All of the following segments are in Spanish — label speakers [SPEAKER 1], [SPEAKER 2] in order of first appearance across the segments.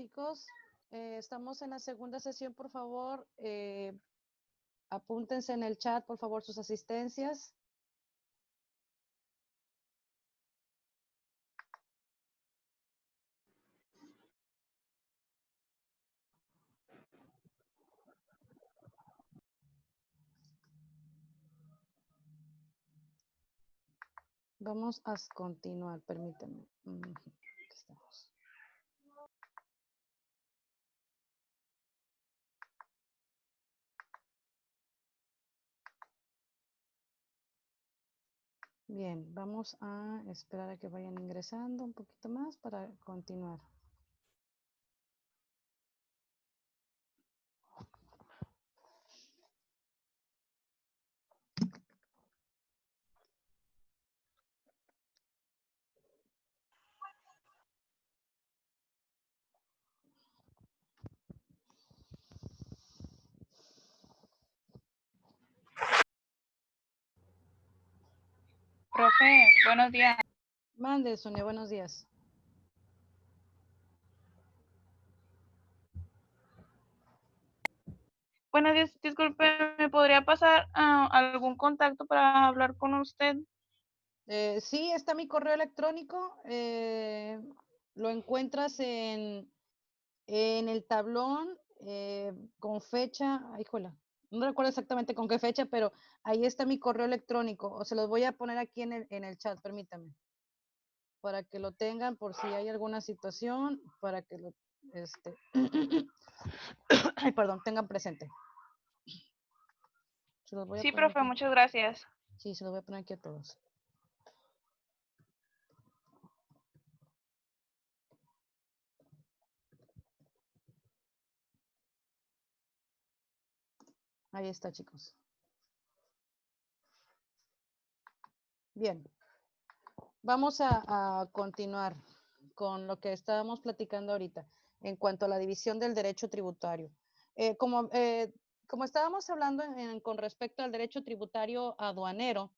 [SPEAKER 1] chicos. Estamos en la segunda sesión, por favor. Apúntense en el chat, por favor, sus asistencias. Vamos a continuar, permítanme. Aquí estamos. Bien, vamos a esperar a que vayan ingresando un poquito más para continuar.
[SPEAKER 2] Profe, buenos días.
[SPEAKER 1] Mande, Sonia, buenos días.
[SPEAKER 2] Buenos días, disculpe, ¿me podría pasar algún contacto para hablar con usted?
[SPEAKER 1] Sí, está mi correo electrónico. Lo encuentras en el tablón con fecha. Ay, híjola, no recuerdo exactamente con qué fecha, pero ahí está mi correo electrónico. O se los voy a poner aquí en el chat, permítame. Para que lo tengan por si hay alguna situación, para que lo, ay, perdón, tengan presente. Se los voy a
[SPEAKER 2] Sí,
[SPEAKER 1] poner
[SPEAKER 2] profe,
[SPEAKER 1] aquí.
[SPEAKER 2] muchas gracias.
[SPEAKER 1] Sí, se los voy a poner aquí a todos. Ahí está, chicos. Bien. Vamos a continuar con lo que estábamos platicando ahorita en cuanto a la división del derecho tributario. Como estábamos hablando con respecto al derecho tributario aduanero,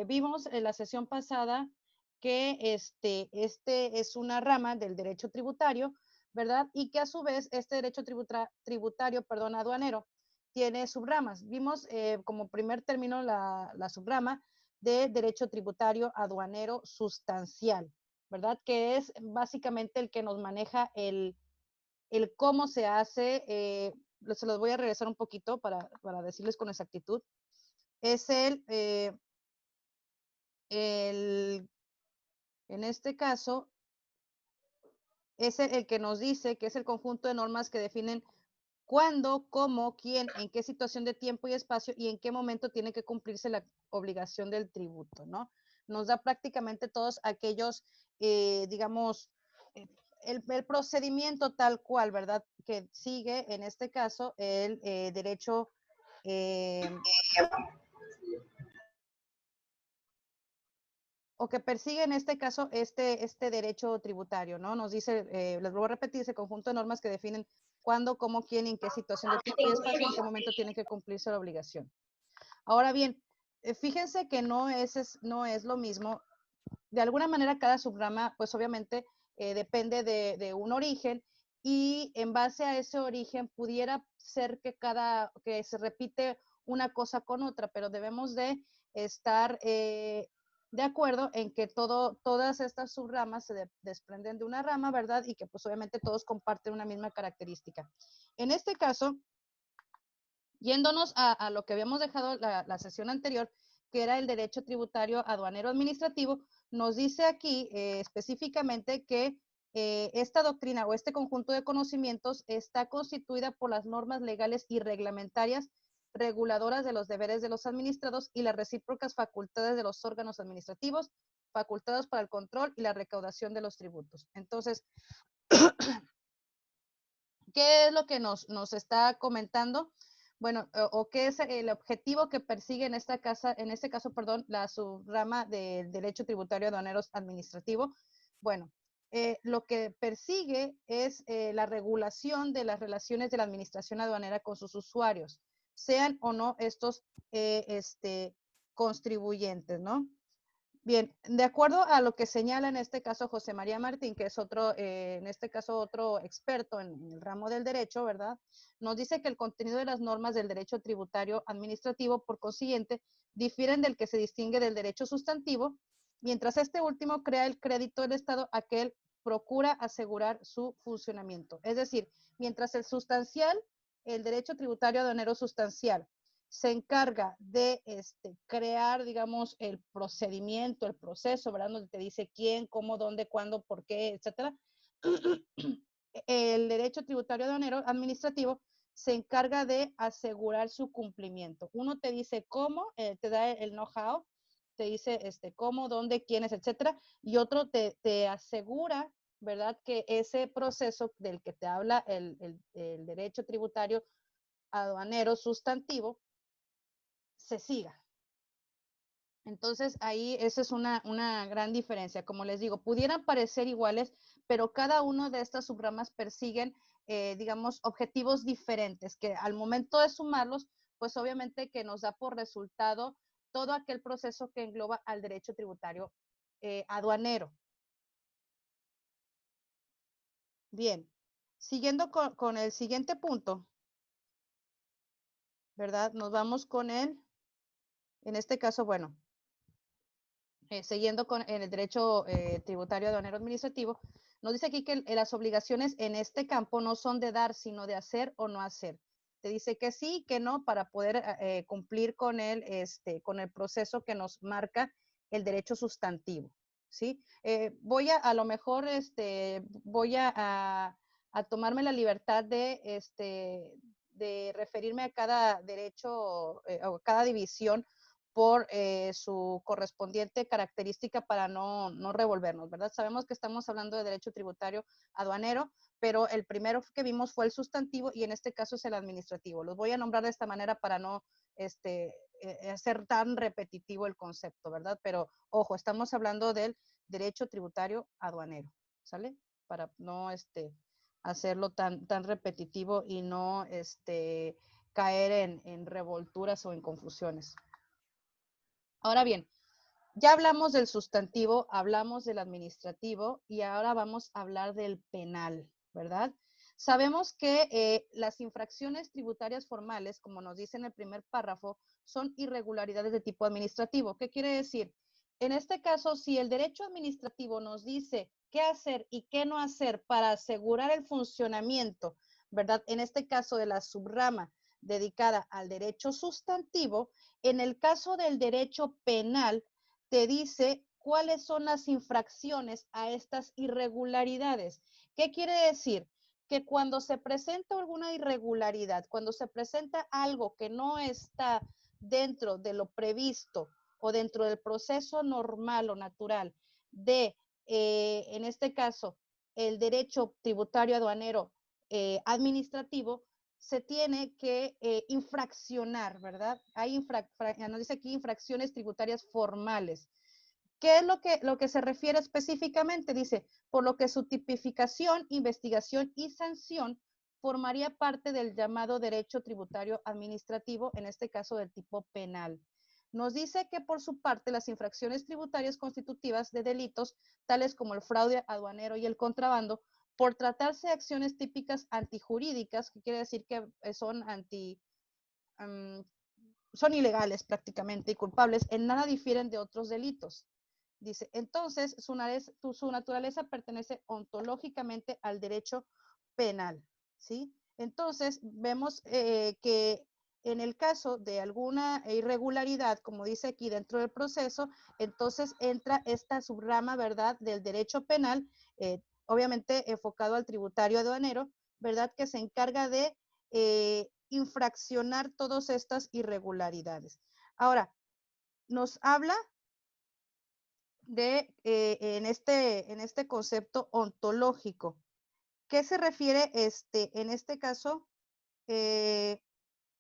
[SPEAKER 1] vimos en la sesión pasada que este es una rama del derecho tributario, ¿verdad? Y que a su vez este derecho tributario, aduanero, tiene subramas. Vimos como primer término la subrama de derecho tributario aduanero sustancial, ¿verdad? Que es básicamente el que nos maneja el cómo se hace, se los voy a regresar un poquito para decirles con exactitud, es en este caso, es el que nos dice que es el conjunto de normas que definen cuándo, cómo, quién, en qué situación de tiempo y espacio y en qué momento tiene que cumplirse la obligación del tributo, ¿no? Nos da prácticamente todos aquellos, digamos, el procedimiento tal cual, ¿verdad? Que sigue en este caso el derecho o que persigue en este caso este derecho tributario, ¿no? Nos dice, les vuelvo a repetir, ese conjunto de normas que definen cuándo, cómo, quién y en qué situación de tiempo y espacio, en qué momento tiene que cumplirse la obligación. Ahora bien, fíjense que no es lo mismo. De alguna manera cada subrama, pues obviamente depende de un origen y en base a ese origen pudiera ser que se repite una cosa con otra, pero debemos de estar de acuerdo en que todas estas subramas se desprenden de una rama, ¿verdad? Y que pues obviamente todos comparten una misma característica. En este caso, yéndonos a lo que habíamos dejado la sesión anterior, que era el derecho tributario aduanero administrativo, nos dice aquí específicamente que esta doctrina o este conjunto de conocimientos está constituida por las normas legales y reglamentarias reguladoras de los deberes de los administrados y las recíprocas facultades de los órganos administrativos, facultados para el control y la recaudación de los tributos. Entonces, ¿qué es lo que nos está comentando? Bueno, o qué es el objetivo que persigue en este caso, la subrama del derecho tributario aduanero administrativo. Bueno, lo que persigue es la regulación de las relaciones de la administración aduanera con sus usuarios, sean o no estos contribuyentes, ¿no? Bien, de acuerdo a lo que señala en este caso José María Martín, que es otro, en este caso otro experto en el ramo del derecho, ¿verdad? Nos dice que el contenido de las normas del derecho tributario administrativo, por consiguiente, difieren del que se distingue del derecho sustantivo, mientras este último crea el crédito del Estado a que él procura asegurar su funcionamiento. Es decir, mientras el sustancial, el derecho tributario aduanero sustancial, se encarga de crear, digamos, el procedimiento, el proceso, ¿verdad? Donde te dice quién, cómo, dónde, cuándo, por qué, etcétera. El derecho tributario aduanero administrativo se encarga de asegurar su cumplimiento. Uno te dice cómo, te da el know-how, te dice cómo, dónde, quiénes, etcétera, y otro te asegura, ¿verdad? Que ese proceso del que te habla el derecho tributario aduanero sustantivo se siga. Entonces, ahí esa es una gran diferencia. Como les digo, pudieran parecer iguales, pero cada una de estas subramas persiguen, digamos, objetivos diferentes, que al momento de sumarlos, pues obviamente que nos da por resultado todo aquel proceso que engloba al derecho tributario aduanero. Bien, siguiendo con el siguiente punto, ¿verdad? Nos vamos con él, en este caso, bueno, siguiendo en el derecho tributario aduanero administrativo, nos dice aquí que las obligaciones en este campo no son de dar, sino de hacer o no hacer. Te dice que sí, que no, para poder cumplir con el proceso que nos marca el derecho sustantivo, ¿sí? Voy a lo mejor, voy a tomarme la libertad de referirme a cada derecho o a cada división por su correspondiente característica para no revolvernos, ¿verdad? Sabemos que estamos hablando de derecho tributario aduanero, pero el primero que vimos fue el sustantivo y en este caso es el administrativo. Los voy a nombrar de esta manera para no hacer tan repetitivo el concepto, ¿verdad? Pero ojo, estamos hablando del derecho tributario aduanero, ¿sale? Para no hacerlo tan repetitivo y no caer en revolturas o en confusiones. Ahora bien, ya hablamos del sustantivo, hablamos del administrativo y ahora vamos a hablar del penal, ¿verdad? Sabemos que las infracciones tributarias formales, como nos dice en el primer párrafo, son irregularidades de tipo administrativo. ¿Qué quiere decir? En este caso, si el derecho administrativo nos dice qué hacer y qué no hacer para asegurar el funcionamiento, ¿verdad? En este caso de la subrama dedicada al derecho sustantivo, en el caso del derecho penal, te dice cuáles son las infracciones a estas irregularidades. ¿Qué quiere decir? Que cuando se presenta alguna irregularidad, cuando se presenta algo que no está dentro de lo previsto o dentro del proceso normal o natural de, en este caso, el derecho tributario aduanero administrativo, se tiene que infraccionar, ¿verdad? Hay nos dice aquí infracciones tributarias formales. ¿Qué es lo que se refiere específicamente? Dice, por lo que su tipificación, investigación y sanción formaría parte del llamado derecho tributario administrativo, en este caso del tipo penal. Nos dice que por su parte las infracciones tributarias constitutivas de delitos, tales como el fraude aduanero y el contrabando, por tratarse de acciones típicas antijurídicas, que quiere decir que son son ilegales prácticamente y culpables, en nada difieren de otros delitos. Dice, entonces su naturaleza pertenece ontológicamente al derecho penal, ¿sí? Entonces, vemos que en el caso de alguna irregularidad, como dice aquí dentro del proceso, entonces entra esta subrama, ¿verdad?, del derecho penal, obviamente enfocado al tributario aduanero, ¿verdad?, que se encarga de infraccionar todas estas irregularidades. Ahora, nos habla de en este concepto ontológico. ¿Qué se refiere en este caso? Eh,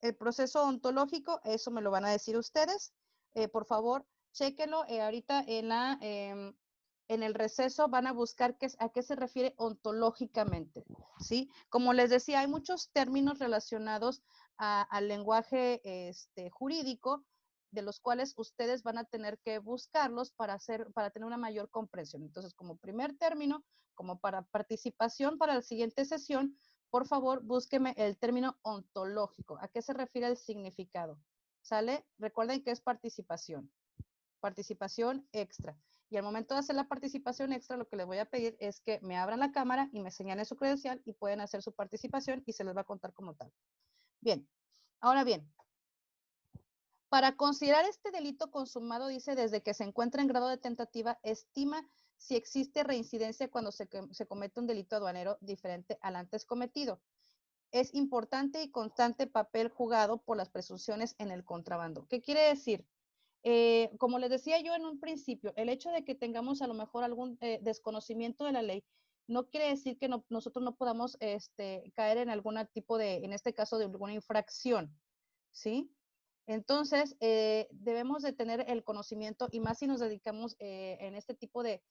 [SPEAKER 1] el proceso ontológico, eso me lo van a decir ustedes. Por favor, chéquenlo. Ahorita en el receso van a buscar a qué se refiere ontológicamente, ¿sí? Como les decía, hay muchos términos relacionados al lenguaje jurídico, de los cuales ustedes van a tener que buscarlos para tener una mayor comprensión. Entonces, como primer término, como para participación para la siguiente sesión, por favor, búsqueme el término ontológico. ¿A qué se refiere el significado? ¿Sale? Recuerden que es participación extra. Y al momento de hacer la participación extra, lo que les voy a pedir es que me abran la cámara y me señalen su credencial y pueden hacer su participación y se les va a contar como tal. Bien, ahora bien, para considerar este delito consumado, dice, desde que se encuentra en grado de tentativa, estima si existe reincidencia cuando se comete un delito aduanero diferente al antes cometido. Es importante y constante papel jugado por las presunciones en el contrabando. ¿Qué quiere decir? Como les decía yo en un principio, el hecho de que tengamos a lo mejor algún desconocimiento de la ley no quiere decir que nosotros no podamos caer en algún tipo de, en este caso, de alguna infracción, ¿sí? Entonces, debemos de tener el conocimiento y más si nos dedicamos en este tipo de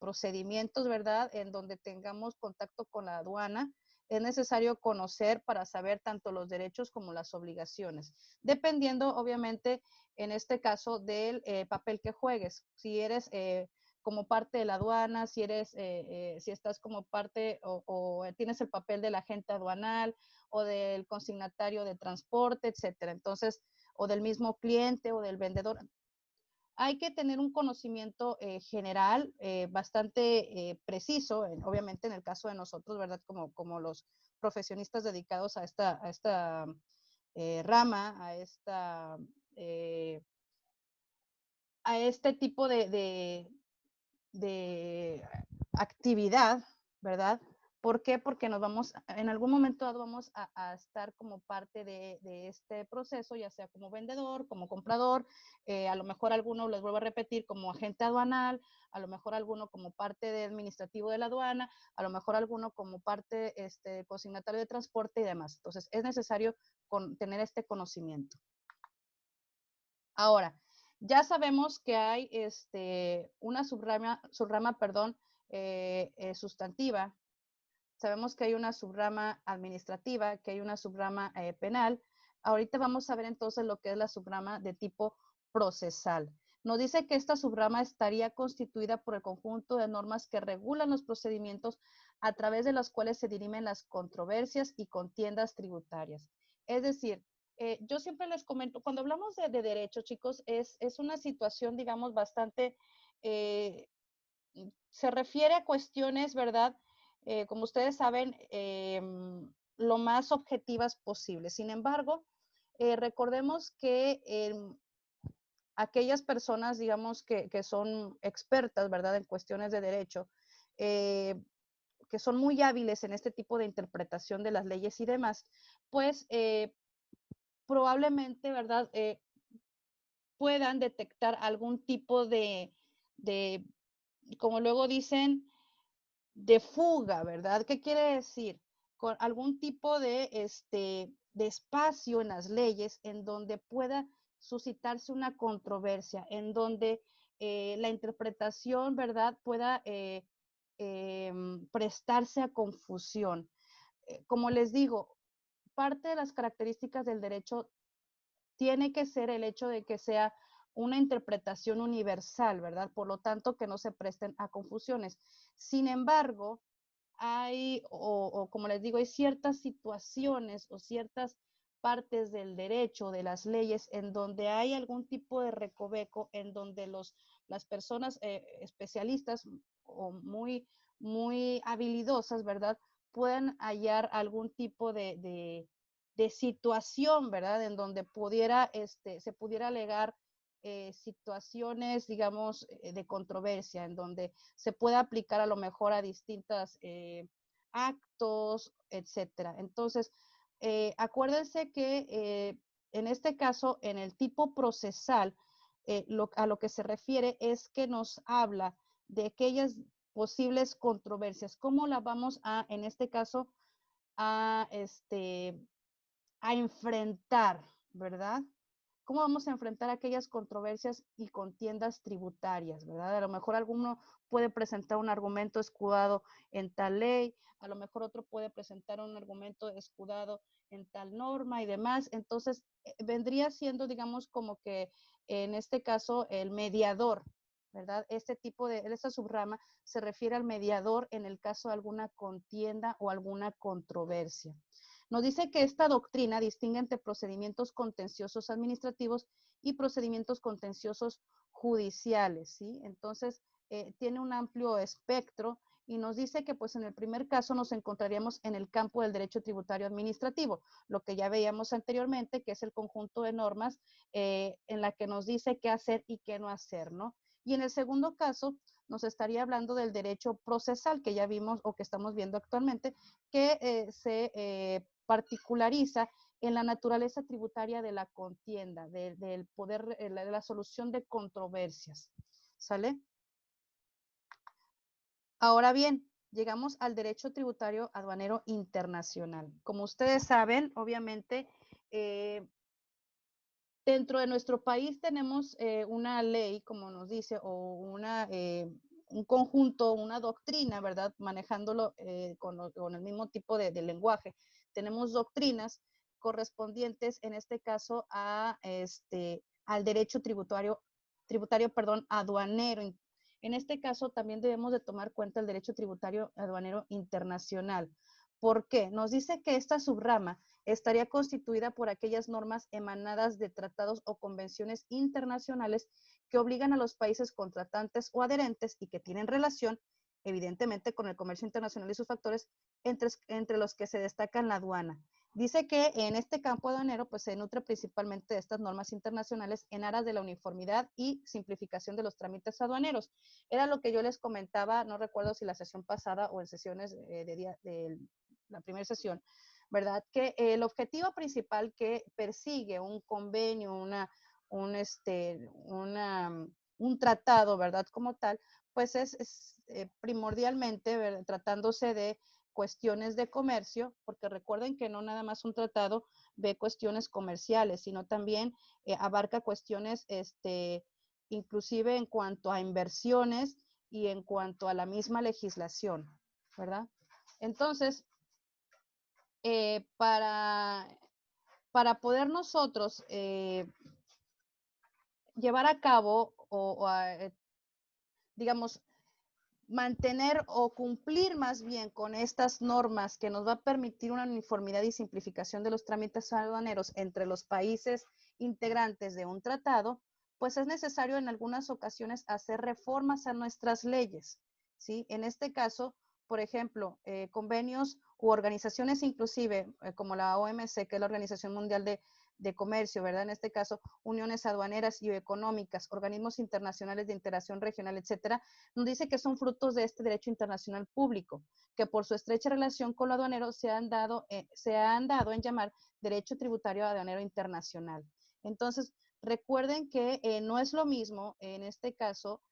[SPEAKER 1] procedimientos, ¿verdad? En donde tengamos contacto con la aduana, es necesario conocer para saber tanto los derechos como las obligaciones, dependiendo, obviamente, en este caso, del papel que juegues. Si eres como parte de la aduana, si estás como parte o tienes el papel del agente aduanal, o del consignatario de transporte, etcétera. Entonces, o del mismo cliente o del vendedor. Hay que tener un conocimiento general bastante preciso, obviamente en el caso de nosotros, ¿verdad? Como los profesionistas dedicados a esta rama, a este tipo de actividad, ¿verdad? ¿Por qué? Porque en algún momento vamos a estar como parte de este proceso, ya sea como vendedor, como comprador, a lo mejor alguno, les vuelvo a repetir, como agente aduanal, a lo mejor alguno como parte de administrativo de la aduana, a lo mejor alguno como parte consignatario de transporte y demás. Entonces, es necesario tener este conocimiento. Ahora, ya sabemos que hay una subrama sustantiva. Sabemos que hay una subrama administrativa, que hay una subrama penal. Ahorita vamos a ver entonces lo que es la subrama de tipo procesal. Nos dice que esta subrama estaría constituida por el conjunto de normas que regulan los procedimientos a través de los cuales se dirimen las controversias y contiendas tributarias. Es decir, yo siempre les comento, cuando hablamos de derecho, chicos, es una situación, digamos, bastante, se refiere a cuestiones, ¿verdad? Como ustedes saben, lo más objetivas posible. Sin embargo, recordemos que aquellas personas, digamos, que son expertas, ¿verdad? En cuestiones de derecho, que son muy hábiles en este tipo de interpretación de las leyes y demás, pues probablemente, ¿verdad? Puedan detectar algún tipo de, como luego dicen, de fuga, ¿verdad? ¿Qué quiere decir? Con algún tipo de espacio en las leyes en donde pueda suscitarse una controversia, en donde la interpretación, ¿verdad?, pueda prestarse a confusión. Como les digo, parte de las características del derecho tiene que ser el hecho de que sea una interpretación universal, ¿verdad? Por lo tanto, que no se presten a confusiones. Sin embargo, o como les digo, hay ciertas situaciones o ciertas partes del derecho, de las leyes, en donde hay algún tipo de recoveco, en donde las personas especialistas o muy habilidosas, ¿verdad? Pueden hallar algún tipo de situación, ¿verdad? En donde se pudiera alegar situaciones, digamos, de controversia, en donde se pueda aplicar a lo mejor a distintos actos, etcétera. Entonces, acuérdense que en este caso, en el tipo procesal, a lo que se refiere es que nos habla de aquellas posibles controversias. ¿Cómo la vamos en este caso, a enfrentar, ¿verdad? ¿cómo vamos a enfrentar aquellas controversias y contiendas tributarias, verdad? A lo mejor alguno puede presentar un argumento escudado en tal ley, a lo mejor otro puede presentar un argumento escudado en tal norma y demás. Entonces, vendría siendo, digamos, como que en este caso el mediador, ¿verdad? Esta subrama se refiere al mediador en el caso de alguna contienda o alguna controversia. Nos dice que esta doctrina distingue entre procedimientos contenciosos administrativos y procedimientos contenciosos judiciales, ¿sí? Entonces, tiene un amplio espectro y nos dice que pues en el primer caso nos encontraríamos en el campo del derecho tributario administrativo, lo que ya veíamos anteriormente, que es el conjunto de normas en la que nos dice qué hacer y qué no hacer, ¿no? Y en el segundo caso nos estaría hablando del derecho procesal que ya vimos o que estamos viendo actualmente, que se particulariza en la naturaleza tributaria de la contienda, del poder, de la solución de controversias, ¿sale? Ahora bien, llegamos al derecho tributario aduanero internacional. Como ustedes saben, obviamente, dentro de nuestro país tenemos una ley, como nos dice, o un conjunto, una doctrina, ¿verdad? Manejándolo con el mismo tipo de lenguaje. Tenemos doctrinas correspondientes, en este caso, al derecho tributario, aduanero. En este caso, también debemos de tomar cuenta el derecho tributario aduanero internacional. ¿Por qué? Nos dice que esta subrama estaría constituida por aquellas normas emanadas de tratados o convenciones internacionales que obligan a los países contratantes o adherentes y que tienen relación, evidentemente, con el comercio internacional y sus factores, entre los que se destacan la aduana. Dice que en este campo aduanero pues, se nutre principalmente de estas normas internacionales en aras de la uniformidad y simplificación de los trámites aduaneros. Era lo que yo les comentaba, no recuerdo si la sesión pasada o en sesiones de la primera sesión, ¿verdad? Que el objetivo principal que persigue un convenio, un tratado, ¿verdad? Como tal, pues es primordialmente, ¿verdad? Tratándose de cuestiones de comercio, porque recuerden que no nada más un tratado ve cuestiones comerciales, sino también abarca cuestiones, inclusive en cuanto a inversiones y en cuanto a la misma legislación, ¿verdad? Entonces, para poder nosotros llevar a cabo digamos, mantener o cumplir más bien con estas normas que nos va a permitir una uniformidad y simplificación de los trámites aduaneros entre los países integrantes de un tratado, pues es necesario en algunas ocasiones hacer reformas a nuestras leyes, ¿sí? En este caso, por ejemplo, convenios u organizaciones inclusive, como la OMC, que es la Organización Mundial de Comercio, ¿verdad? En este caso, uniones aduaneras y económicas, organismos internacionales de integración regional, etcétera, nos dice que son frutos de este derecho internacional público, que por su estrecha relación con lo aduanero se han dado en llamar derecho tributario aduanero internacional. Entonces, recuerden que no es lo mismo, en este caso,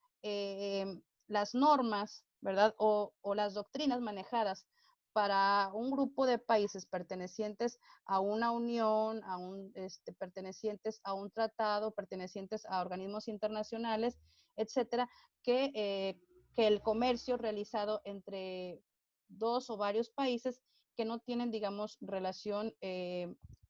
[SPEAKER 1] las normas, ¿verdad? O las doctrinas manejadas para un grupo de países pertenecientes a una unión, pertenecientes a un tratado, pertenecientes a organismos internacionales, etcétera, que el comercio realizado entre dos o varios países que no tienen, digamos, relación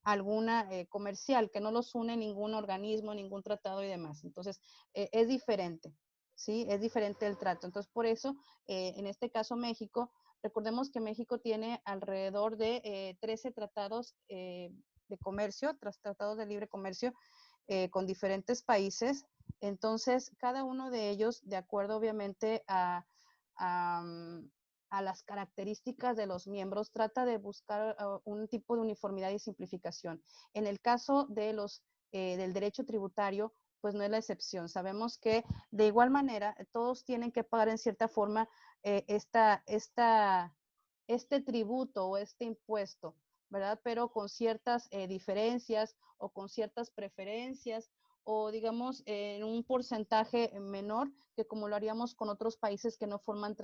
[SPEAKER 1] alguna comercial, que no los une ningún organismo, ningún tratado y demás. Entonces, es diferente, ¿sí? Es diferente el trato. Entonces, por eso, en este caso, México, recordemos que México tiene alrededor de 13 tratados de comercio, tratados de libre comercio con diferentes países. Entonces, cada uno de ellos, de acuerdo obviamente a las características de los miembros, trata de buscar un tipo de uniformidad y simplificación. En el caso de del derecho tributario, pues no es la excepción. Sabemos que de igual manera todos tienen que pagar en cierta forma este tributo o este impuesto, ¿verdad? Pero con ciertas diferencias o con ciertas preferencias o digamos en un porcentaje menor que como lo haríamos con otros países que no forman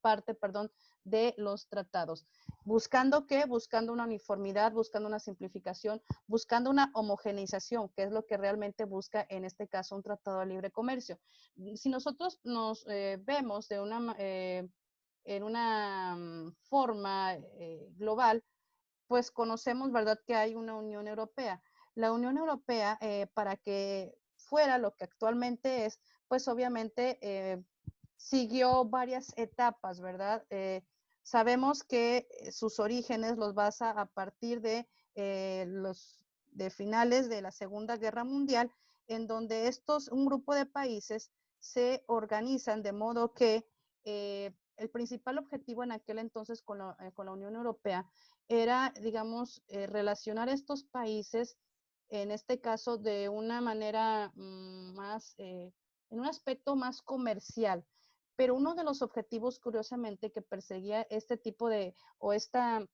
[SPEAKER 1] parte, perdón, de los tratados. ¿Buscando qué? Buscando una uniformidad, buscando una simplificación, buscando una homogeneización, que es lo que realmente busca en este caso un tratado de libre comercio. Si nosotros nos vemos de en una forma global, pues conocemos, ¿verdad?, que hay una Unión Europea. La Unión Europea, para que fuera lo que actualmente es, pues obviamente siguió varias etapas, ¿verdad? Sabemos que sus orígenes los basa a partir de de finales de la Segunda Guerra Mundial, en donde un grupo de países se organizan de modo que el principal objetivo en aquel entonces con la Unión Europea era, digamos, relacionar estos países, en este caso, de una manera más, en un aspecto más comercial. Pero uno de los objetivos, curiosamente, que perseguía este tipo de, o esta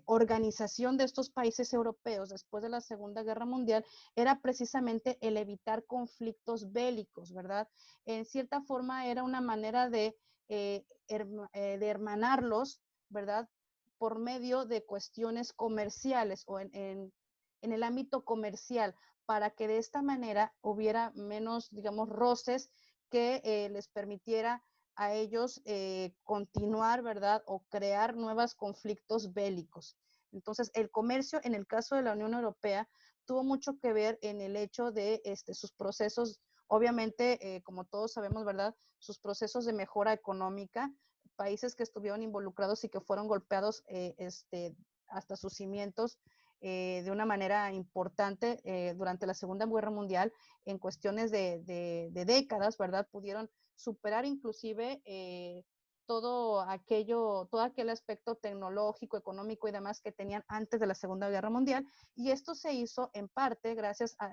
[SPEAKER 1] organización de estos países europeos después de la Segunda Guerra Mundial, era precisamente el evitar conflictos bélicos, ¿verdad? En cierta forma era una manera de hermanarlos, ¿verdad? Por medio de cuestiones comerciales o en el ámbito comercial, para que de esta manera hubiera menos, digamos, roces que les permitiera a ellos continuar, ¿verdad? O crear nuevos conflictos bélicos. Entonces, el comercio, en el caso de la Unión Europea, tuvo mucho que ver en el hecho de sus procesos, obviamente, como todos sabemos, ¿verdad? Sus procesos de mejora económica, países que estuvieron involucrados y que fueron golpeados hasta sus cimientos de una manera importante durante la Segunda Guerra Mundial, en cuestiones de décadas, ¿verdad? Pudieron superar inclusive todo aquel aspecto tecnológico, económico y demás que tenían antes de la Segunda Guerra Mundial, y esto se hizo en parte gracias a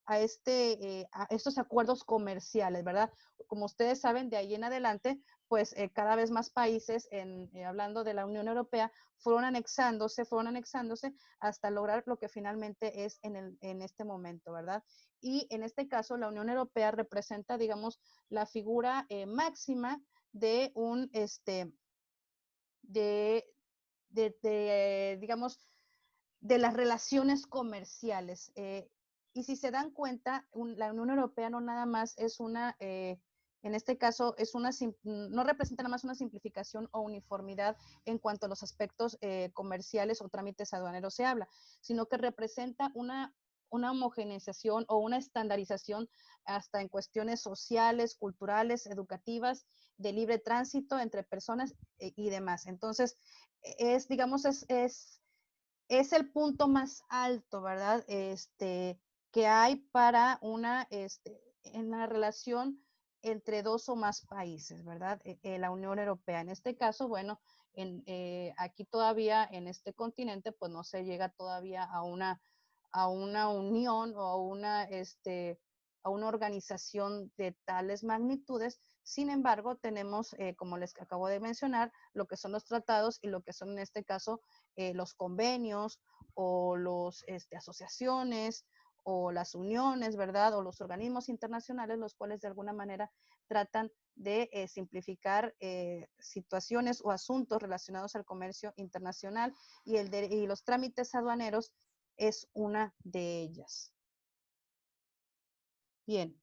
[SPEAKER 1] a estos acuerdos comerciales, ¿verdad? Como ustedes saben, de ahí en adelante, pues cada vez más países, hablando de la Unión Europea, fueron anexándose hasta lograr lo que finalmente es en este momento, ¿verdad? Y en este caso, la Unión Europea representa, digamos, la figura máxima de de, digamos, de las relaciones comerciales. Y si se dan cuenta, la Unión Europea no nada más es en este caso, no representa nada más una simplificación o uniformidad en cuanto a los aspectos comerciales o trámites aduaneros se habla, sino que representa una homogeneización o una estandarización hasta en cuestiones sociales, culturales, educativas, de libre tránsito entre personas y demás. Entonces, digamos, es el punto más alto, ¿verdad? Que hay para en la relación entre dos o más países, ¿verdad? La Unión Europea. En este caso, bueno, aquí todavía en este continente, pues no se llega todavía a una unión o a una organización de tales magnitudes. Sin embargo, tenemos, como les acabo de mencionar, lo que son los tratados y lo que son en este caso los convenios o las asociaciones o las uniones, ¿verdad? O los organismos internacionales, los cuales de alguna manera tratan de simplificar situaciones o asuntos relacionados al comercio internacional y los trámites aduaneros es una de ellas. Bien.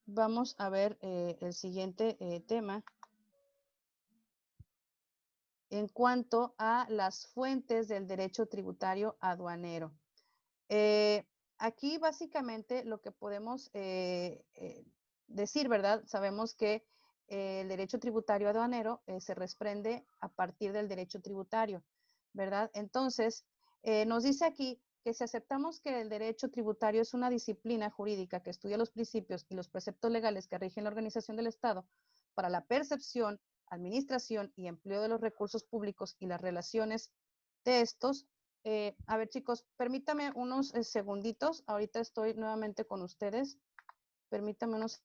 [SPEAKER 1] Vamos a ver el siguiente tema. En cuanto a las fuentes del derecho tributario aduanero. Aquí básicamente lo que podemos decir, ¿verdad? Sabemos que el derecho tributario aduanero se desprende a partir del derecho tributario, ¿verdad? Entonces, nos dice aquí que si aceptamos que el derecho tributario es una disciplina jurídica que estudia los principios y los preceptos legales que rigen la organización del Estado para la percepción, administración y empleo de los recursos públicos y las relaciones de estos. A ver, chicos, permítame unos segunditos. Ahorita estoy nuevamente con ustedes. Permítame unos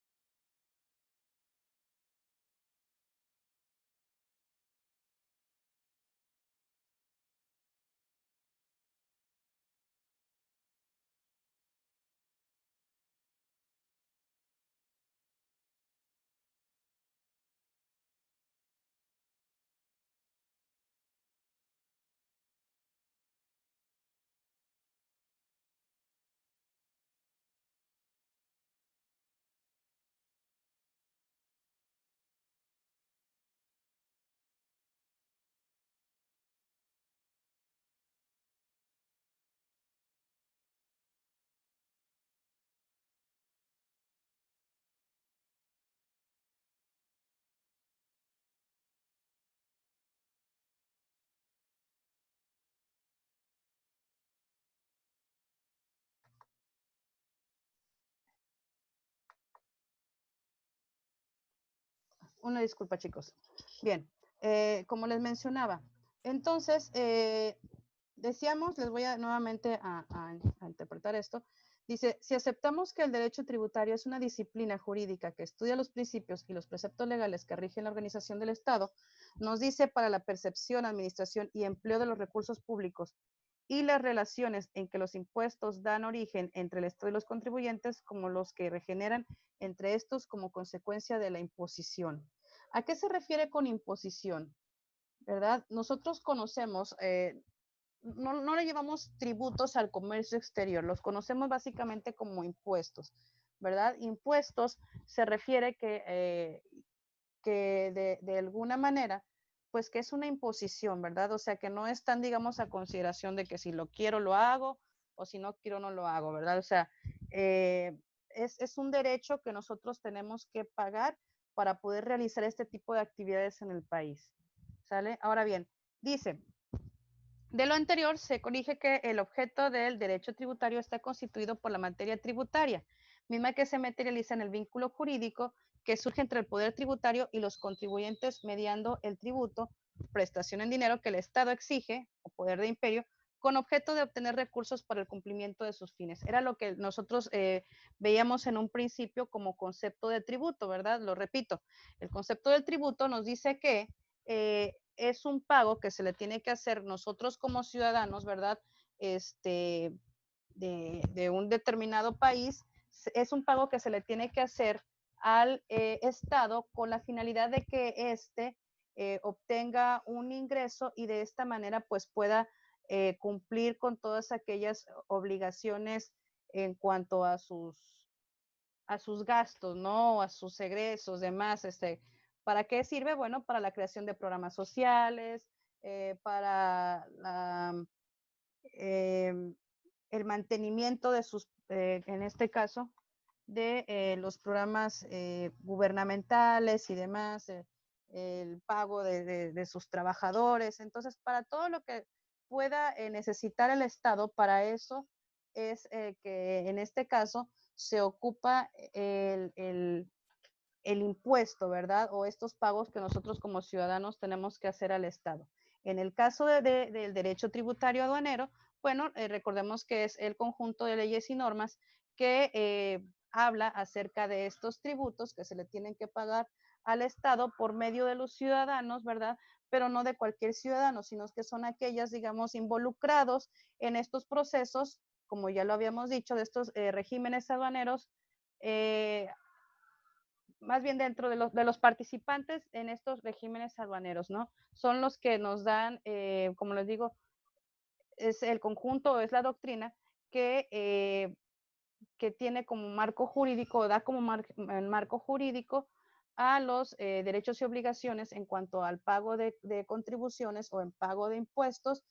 [SPEAKER 1] Una disculpa, chicos. Bien, como les mencionaba, entonces, decíamos, les voy a nuevamente a interpretar esto. Dice, si aceptamos que el derecho tributario es una disciplina jurídica que estudia los principios y los preceptos legales que rigen la organización del Estado, nos dice para la percepción, administración y empleo de los recursos públicos y las relaciones en que los impuestos dan origen entre el Estado y los contribuyentes, como los que regeneran entre estos como consecuencia de la imposición. ¿A qué se refiere con imposición? ¿Verdad? Nosotros conocemos, no le llevamos tributos al comercio exterior, los conocemos básicamente como impuestos, ¿verdad? Impuestos se refiere que de alguna manera, pues que es una imposición, ¿verdad? O sea, que no están, digamos, a consideración de que si lo quiero lo hago o si no quiero no lo hago, ¿verdad? O sea, es un derecho que nosotros tenemos que pagar para poder realizar este tipo de actividades en el país, ¿sale? Ahora bien, dice, de lo anterior se corrige que el objeto del derecho tributario está constituido por la materia tributaria, misma que se materializa en el vínculo jurídico que surge entre el poder tributario y los contribuyentes mediando el tributo, prestación en dinero que el Estado exige, o poder de imperio, con objeto de obtener recursos para el cumplimiento de sus fines. Era lo que nosotros veíamos en un principio como concepto de tributo, ¿verdad? Lo repito, el concepto del tributo nos dice que es un pago que se le tiene que hacer nosotros como ciudadanos, ¿verdad? De un determinado país, es un pago que se le tiene que hacer al Estado con la finalidad de que éste obtenga un ingreso y de esta manera pues pueda cumplir con todas aquellas obligaciones en cuanto a sus gastos, ¿no? A sus egresos, demás, ¿para qué sirve? Bueno, para la creación de programas sociales, para el mantenimiento de en este caso, de los programas gubernamentales y demás, el pago de sus trabajadores. Entonces, para todo lo que pueda necesitar el Estado, para eso es que en este caso se ocupa el impuesto, ¿verdad? O estos pagos que nosotros como ciudadanos tenemos que hacer al Estado. En el caso del derecho tributario aduanero, bueno, recordemos que es el conjunto de leyes y normas que habla acerca de estos tributos que se le tienen que pagar al Estado por medio de los ciudadanos, ¿verdad? Pero no de cualquier ciudadano, sino que son aquellas, digamos, involucrados en estos procesos, como ya lo habíamos dicho, de estos regímenes aduaneros, más bien dentro de los participantes en estos regímenes aduaneros, ¿no? Son los que nos dan, como les digo, es el conjunto, es la doctrina que tiene como marco jurídico, da como marco jurídico a los derechos y obligaciones en cuanto al pago de contribuciones o en pago de impuestos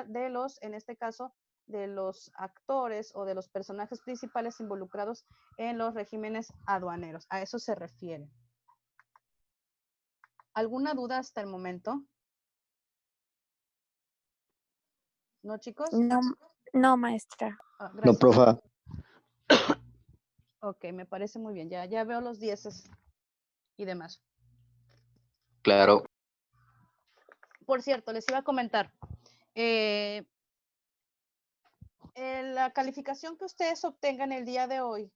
[SPEAKER 1] de los, en este caso, de los actores o de los personajes principales involucrados en los regímenes aduaneros. A eso se refiere. ¿Alguna duda hasta el momento? ¿No, chicos?
[SPEAKER 3] No, no, maestra.
[SPEAKER 1] Ah,
[SPEAKER 4] No,
[SPEAKER 1] gracias.
[SPEAKER 4] profa.
[SPEAKER 1] Ok, me parece muy bien. Ya veo los 10 y demás.
[SPEAKER 4] Claro.
[SPEAKER 1] Por cierto, les iba a comentar. La calificación que ustedes obtengan el día de hoy,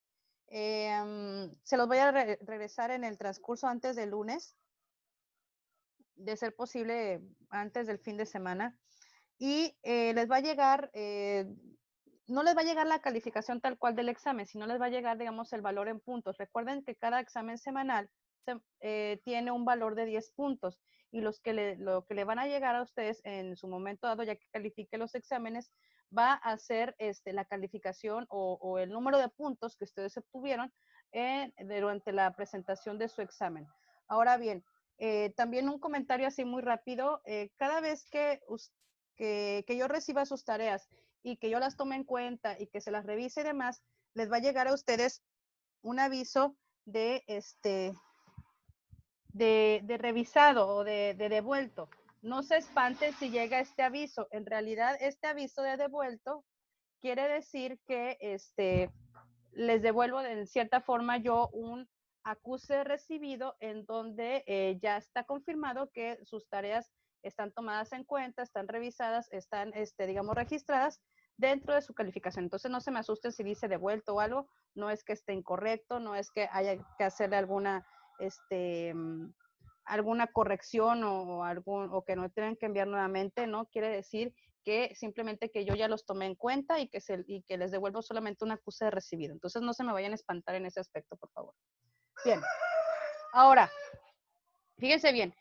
[SPEAKER 1] se los voy a regresar en el transcurso antes del lunes, de ser posible antes del fin de semana, y les va a llegar, no les va a llegar la calificación tal cual del examen, sino les va a llegar, digamos, el valor en puntos. Recuerden que cada examen semanal tiene un valor de 10 puntos y lo que le van a llegar a ustedes en su momento dado, ya que califique los exámenes, va a ser la calificación o el número de puntos que ustedes obtuvieron durante la presentación de su examen. Ahora bien, también un comentario así muy rápido, cada vez que yo reciba sus tareas y que yo las tome en cuenta y que se las revise y demás, les va a llegar a ustedes un aviso de revisado o de devuelto. No se espanten si llega este aviso. En realidad, este aviso de devuelto quiere decir que les devuelvo de cierta forma yo acuse de recibido en donde ya está confirmado que sus tareas están tomadas en cuenta, están revisadas, están, digamos, registradas dentro de su calificación. Entonces no se me asusten si dice devuelto o algo, no es que esté incorrecto, no es que haya que hacerle alguna, alguna corrección o que no tengan que enviar nuevamente, ¿no? Quiere decir que simplemente que yo ya los tomé en cuenta y que les devuelvo solamente una acuse de recibido. Entonces no se me vayan a espantar en ese aspecto, por favor. Bien. Ahora, fíjense bien,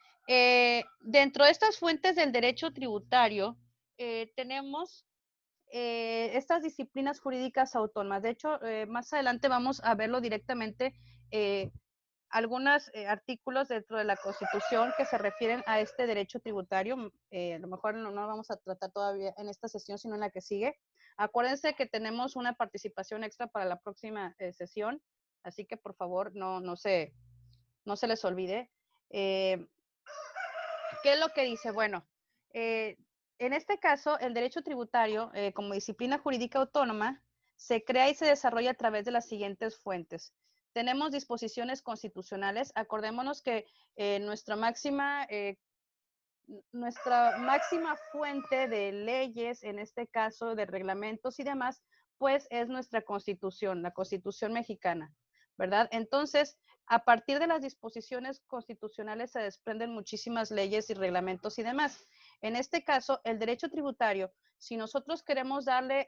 [SPEAKER 1] dentro de estas fuentes del derecho tributario tenemos estas disciplinas jurídicas autónomas. De hecho, más adelante vamos a verlo directamente, algunos artículos dentro de la Constitución que se refieren a este derecho tributario. A lo mejor no vamos a tratar todavía en esta sesión, sino en la que sigue. Acuérdense que tenemos una participación extra para la próxima sesión, así que por favor no se les olvide. ¿Qué es lo que dice? Bueno, en este caso, el derecho tributario, como disciplina jurídica autónoma, se crea y se desarrolla a través de las siguientes fuentes. Tenemos disposiciones constitucionales. Acordémonos que nuestra máxima fuente de leyes, en este caso de reglamentos y demás, pues es nuestra Constitución, la Constitución mexicana, ¿verdad? Entonces, a partir de las disposiciones constitucionales se desprenden muchísimas leyes y reglamentos y demás. En este caso, el derecho tributario, si nosotros queremos darle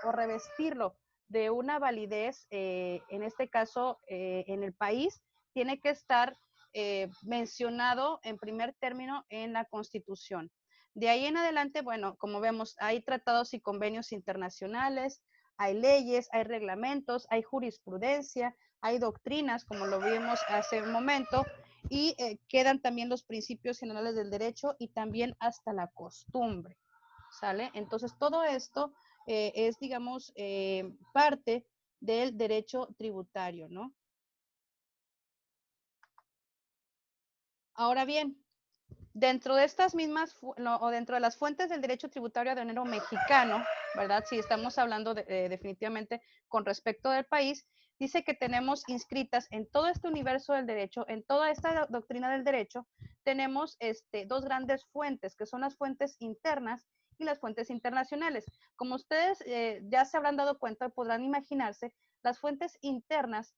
[SPEAKER 1] o revestirlo de una validez, en este caso, en el país, tiene que estar mencionado en primer término en la Constitución. De ahí en adelante, bueno, como vemos, hay tratados y convenios internacionales, hay leyes, hay reglamentos, hay jurisprudencia, hay doctrinas, como lo vimos hace un momento, y quedan también los principios generales del derecho y también hasta la costumbre, ¿sale? Entonces, todo esto es, digamos, parte del derecho tributario, ¿no? Ahora bien, dentro de estas mismas, o dentro de las fuentes del derecho tributario aduanero mexicano, ¿verdad? Si estamos hablando definitivamente con respecto del país, dice que tenemos inscritas en todo este universo del derecho, en toda esta doctrina del derecho, tenemos dos grandes fuentes, que son las fuentes internas y las fuentes internacionales. Como ustedes ya se habrán dado cuenta, podrán imaginarse, las fuentes internas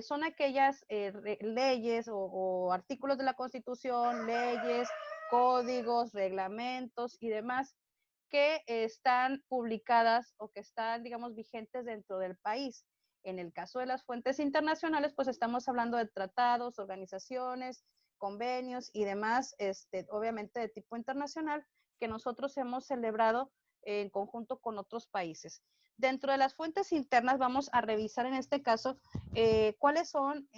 [SPEAKER 1] son aquellas leyes o artículos de la Constitución, leyes, códigos, reglamentos y demás que están publicadas o que están, digamos, vigentes dentro del país. En el caso de las fuentes internacionales, pues estamos hablando de tratados, organizaciones, convenios y demás, obviamente de tipo internacional, que nosotros hemos celebrado en conjunto con otros países. Dentro de las fuentes internas vamos a revisar en este caso cuáles son,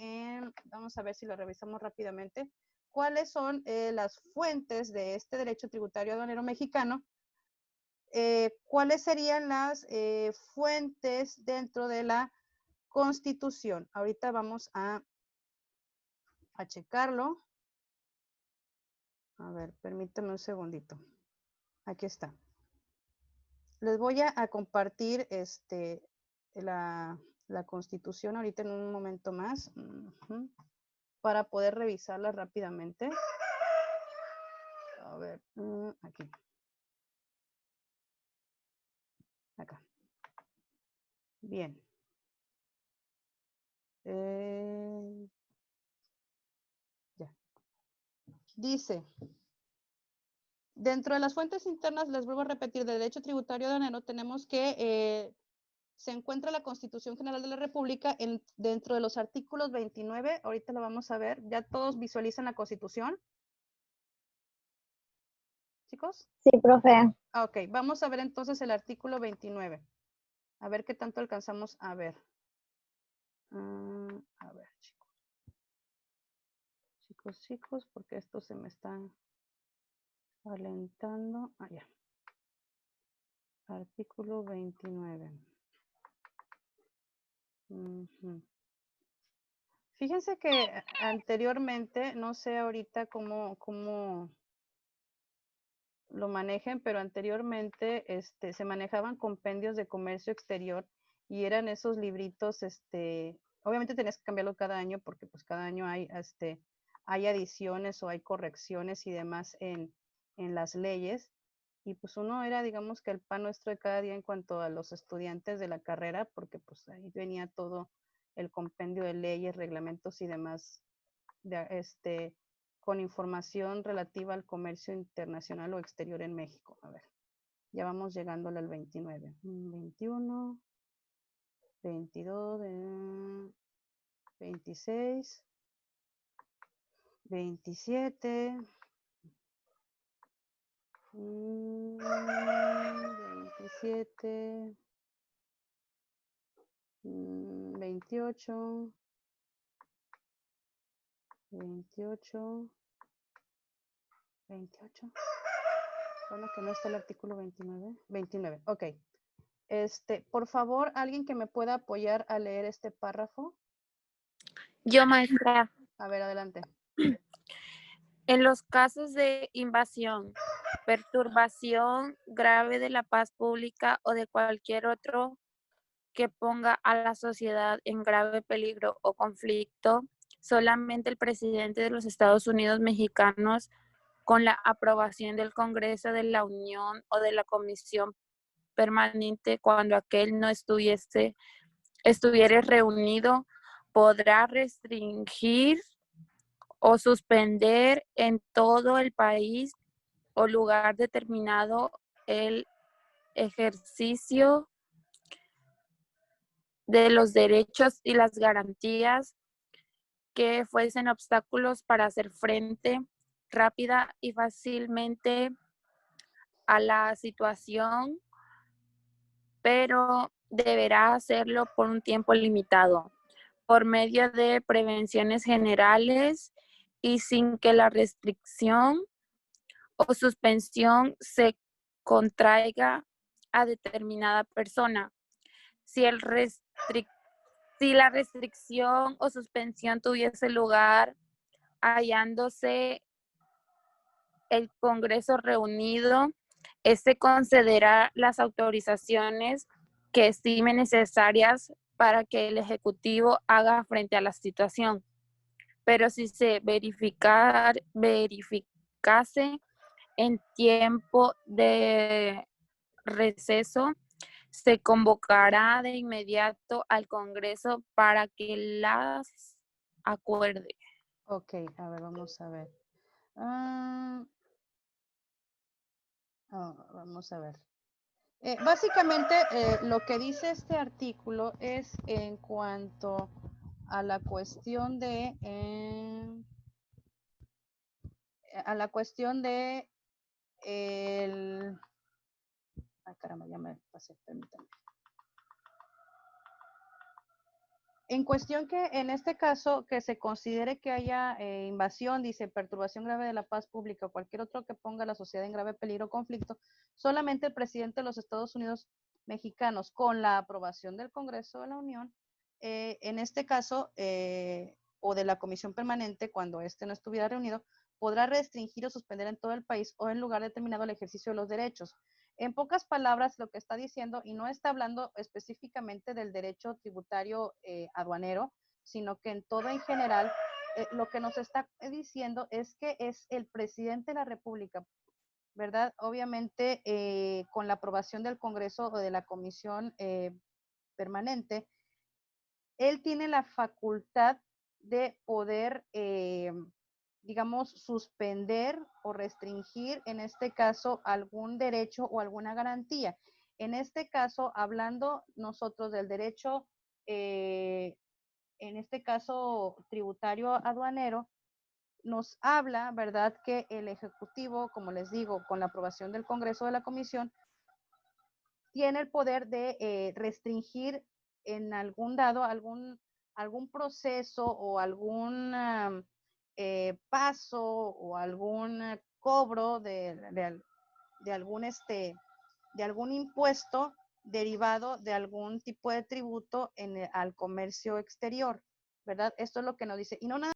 [SPEAKER 1] vamos a ver si lo revisamos rápidamente, cuáles son las fuentes de este derecho tributario aduanero mexicano, cuáles serían las fuentes dentro de la Constitución. Ahorita vamos a checarlo. A ver, permítame un segundito. Aquí está. Les voy a compartir la Constitución ahorita en un momento más, para poder revisarla rápidamente. A ver, aquí. Acá. Bien. Ya. Dice, dentro de las fuentes internas, les vuelvo a repetir, de derecho tributario aduanero, tenemos que se encuentra la Constitución General de la República dentro de los artículos 29, ahorita lo vamos a ver, ya todos visualizan la Constitución. ¿Chicos?
[SPEAKER 3] Sí, profe.
[SPEAKER 1] Ok, vamos a ver entonces el artículo 29. A ver qué tanto alcanzamos a ver. A ver, chicos, porque esto se me está alentando. Ya. Artículo 29. Fíjense que anteriormente, no sé ahorita cómo lo manejen, pero anteriormente se manejaban compendios de comercio exterior y eran esos libritos obviamente tenías que cambiarlo cada año porque pues cada año hay adiciones o hay correcciones y demás en las leyes. Y pues uno era, digamos, que el pan nuestro de cada día en cuanto a los estudiantes de la carrera, porque pues ahí venía todo el compendio de leyes, reglamentos y demás, con información relativa al comercio internacional o exterior en México. A ver, ya vamos llegándole al 29. 21, 22, 26, 27, 27, 28, 28, 28. Bueno, que no está el artículo 29. 29, ok. Por favor, alguien que me pueda apoyar a leer este párrafo.
[SPEAKER 3] Yo, maestra.
[SPEAKER 1] A ver, adelante.
[SPEAKER 3] En los casos de invasión, perturbación grave de la paz pública o de cualquier otro que ponga a la sociedad en grave peligro o conflicto, solamente el presidente de los Estados Unidos mexicanos, con la aprobación del Congreso de la Unión o de la Comisión Permanente, cuando aquel no estuviera reunido, podrá restringir o suspender en todo el país o lugar determinado el ejercicio de los derechos y las garantías que fuesen obstáculos para hacer frente rápida y fácilmente a la situación, pero deberá hacerlo por un tiempo limitado, por medio de prevenciones generales y sin que la restricción o suspensión se contraiga a determinada persona. Si la restricción o suspensión tuviese lugar hallándose el Congreso reunido, este concederá las autorizaciones que estime necesarias para que el Ejecutivo haga frente a la situación. Pero si se verificase en tiempo de receso, se convocará de inmediato al Congreso para que las acuerde.
[SPEAKER 1] Ok, a ver, vamos a ver. Vamos a ver. Básicamente, lo que dice este artículo es en cuanto a la cuestión de el... Ay, caramba, ya me pasé, permítanme. En cuestión que en este caso que se considere que haya invasión, dice perturbación grave de la paz pública o cualquier otro que ponga a la sociedad en grave peligro o conflicto, solamente el presidente de los Estados Unidos mexicanos, con la aprobación del Congreso de la Unión, en este caso, o de la Comisión Permanente, cuando éste no estuviera reunido, podrá restringir o suspender en todo el país o en lugar determinado el ejercicio de los derechos. En pocas palabras, lo que está diciendo, y no está hablando específicamente del derecho tributario aduanero, sino que en todo en general, lo que nos está diciendo es que es el presidente de la República, ¿verdad? Obviamente, con la aprobación del Congreso o de la Comisión Permanente, él tiene la facultad de poder digamos, suspender o restringir, en este caso, algún derecho o alguna garantía. En este caso, hablando nosotros del derecho, en este caso, tributario aduanero, nos habla, ¿verdad?, que el Ejecutivo, como les digo, con la aprobación del Congreso de la Comisión, tiene el poder de restringir en algún dado, algún proceso o algún paso o algún cobro de algún impuesto derivado de algún tipo de tributo al comercio exterior, ¿verdad? Esto es lo que nos dice. Y no nada